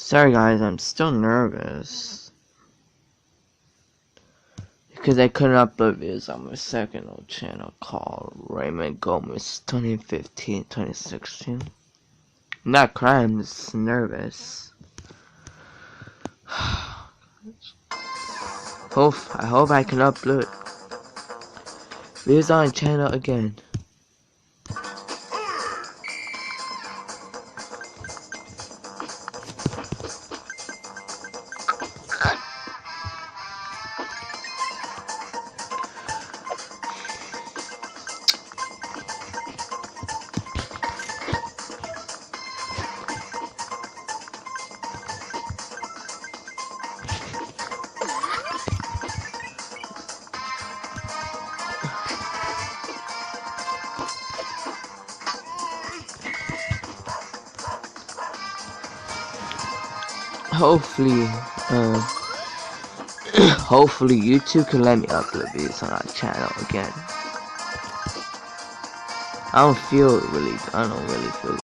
Sorry guys, I'm still nervous because I couldn't upload videos on my second old channel called Raymond Gomez 2015-2016. I'm not crying, I'm just nervous. I hope I can upload videos on the channel again. Hopefully YouTube can let me upload videos on our channel again. I don't really feel